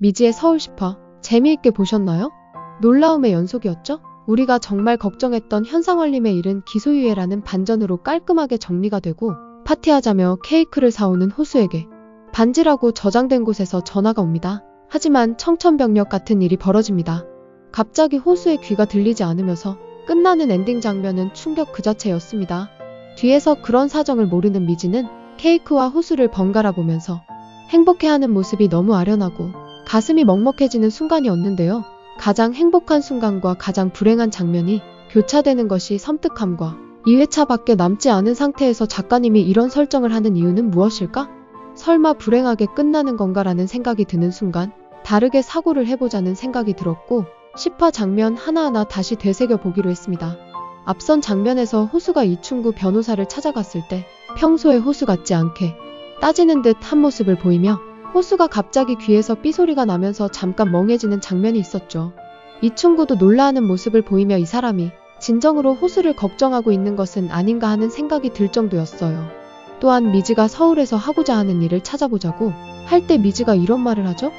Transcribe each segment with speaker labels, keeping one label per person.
Speaker 1: 미지의 서울 슈퍼 재미있게 보셨나요? 놀라움의 연속이었죠? 우리가 정말 걱정했던 현상월림의 일은 기소유예라는 반전으로 깔끔하게 정리가 되고 파티하자며 케이크를 사오는 호수에게 반지라고 저장된 곳에서 전화가 옵니다. 하지만 청천벽력 같은 일이 벌어집니다. 갑자기 호수의 귀가 들리지 않으면서 끝나는 엔딩 장면은 충격 그 자체였습니다. 뒤에서 그런 사정을 모르는 미지는 케이크와 호수를 번갈아 보면서 행복해하는 모습이 너무 아련하고 가슴이 먹먹해지는 순간이었는데요. 가장 행복한 순간과 가장 불행한 장면이 교차되는 것이 섬뜩함과 2회차밖에 남지 않은 상태에서 작가님이 이런 설정을 하는 이유는 무엇일까? 설마 불행하게 끝나는 건가라는 생각이 드는 순간 다르게 사고를 해보자는 생각이 들었고 10화 장면 하나하나 다시 되새겨보기로 했습니다. 앞선 장면에서 호수가 이충구 변호사를 찾아갔을 때 평소의 호수 같지 않게 따지는 듯 한 모습을 보이며 호수가 갑자기 귀에서 삐소리가 나면서 잠깐 멍해지는 장면이 있었죠. 이충구도 놀라하는 모습을 보이며 이 사람이 진정으로 호수를 걱정하고 있는 것은 아닌가 하는 생각이 들 정도였어요. 또한 미지가 서울에서 하고자 하는 일을 찾아보자고 할 때 미지가 이런 말을 하죠.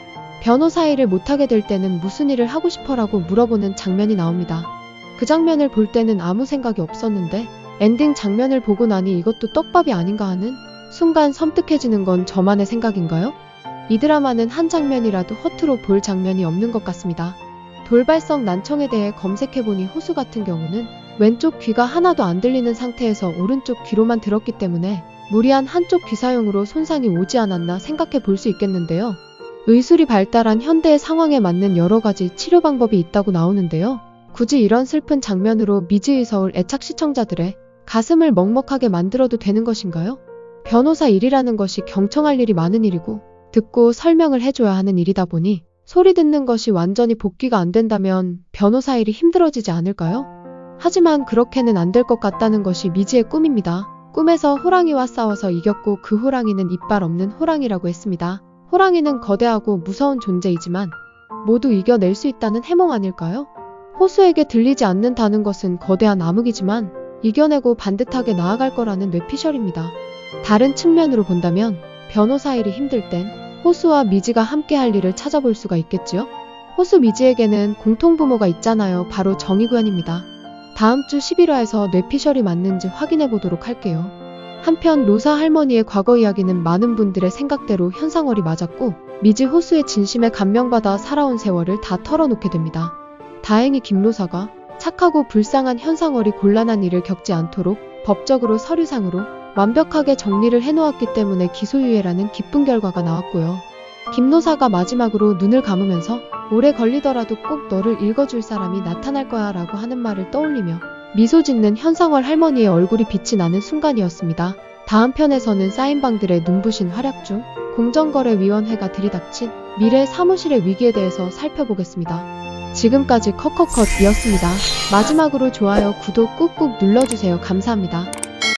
Speaker 1: 변호사 일을 못하게 될 때는 무슨 일을 하고 싶어라고 물어보는 장면이 나옵니다. 그 장면을 볼 때는 아무 생각이 없었는데 엔딩 장면을 보고 나니 이것도 떡밥이 아닌가 하는 순간 섬뜩해지는 건 저만의 생각인가요? 이 드라마는 한 장면이라도 허투루 볼 장면이 없는 것 같습니다. 돌발성 난청에 대해 검색해보니 호수 같은 경우는 왼쪽 귀가 하나도 안 들리는 상태에서 오른쪽 귀로만 들었기 때문에 무리한 한쪽 귀 사용으로 손상이 오지 않았나 생각해 볼 수 있겠는데요. 의술이 발달한 현대의 상황에 맞는 여러 가지 치료 방법이 있다고 나오는데요. 굳이 이런 슬픈 장면으로 미지의 서울 애착 시청자들의 가슴을 먹먹하게 만들어도 되는 것인가요? 변호사 일이라는 것이 경청할 일이 많은 일이고 듣고 설명을 해줘야 하는 일이다 보니 소리 듣는 것이 완전히 복귀가 안 된다면 변호사 일이 힘들어지지 않을까요? 하지만 그렇게는 안 될 것 같다는 것이 미지의 꿈입니다. 꿈에서 호랑이와 싸워서 이겼고 그 호랑이는 이빨 없는 호랑이라고 했습니다. 호랑이는 거대하고 무서운 존재이지만 모두 이겨낼 수 있다는 해몽 아닐까요? 호수에게 들리지 않는다는 것은 거대한 암흑이지만 이겨내고 반듯하게 나아갈 거라는 뇌피셜입니다. 다른 측면으로 본다면 변호사 일이 힘들 땐 호수와 미지가 함께 할 일을 찾아볼 수가 있겠지요? 호수 미지에게는 공통부모가 있잖아요. 바로 정의구현입니다. 다음 주 11화에서 뇌피셜이 맞는지 확인해 보도록 할게요. 한편 로사 할머니의 과거 이야기는 많은 분들의 생각대로 현상월이 맞았고 미지 호수의 진심에 감명받아 살아온 세월을 다 털어놓게 됩니다. 다행히 김로사가 착하고 불쌍한 현상월이 곤란한 일을 겪지 않도록 법적으로 서류상으로 완벽하게 정리를 해놓았기 때문에 기소유예라는 기쁜 결과가 나왔고요. 김노사가 마지막으로 눈을 감으면서 오래 걸리더라도 꼭 너를 읽어줄 사람이 나타날 거야 라고 하는 말을 떠올리며 미소 짓는 현상월 할머니의 얼굴이 빛이 나는 순간이었습니다. 다음 편에서는 사인방들의 눈부신 활약 중 공정거래위원회가 들이닥친 미래 사무실의 위기에 대해서 살펴보겠습니다. 지금까지 컷컷컷이었습니다. 마지막으로 좋아요, 구독 꾹꾹 눌러주세요. 감사합니다.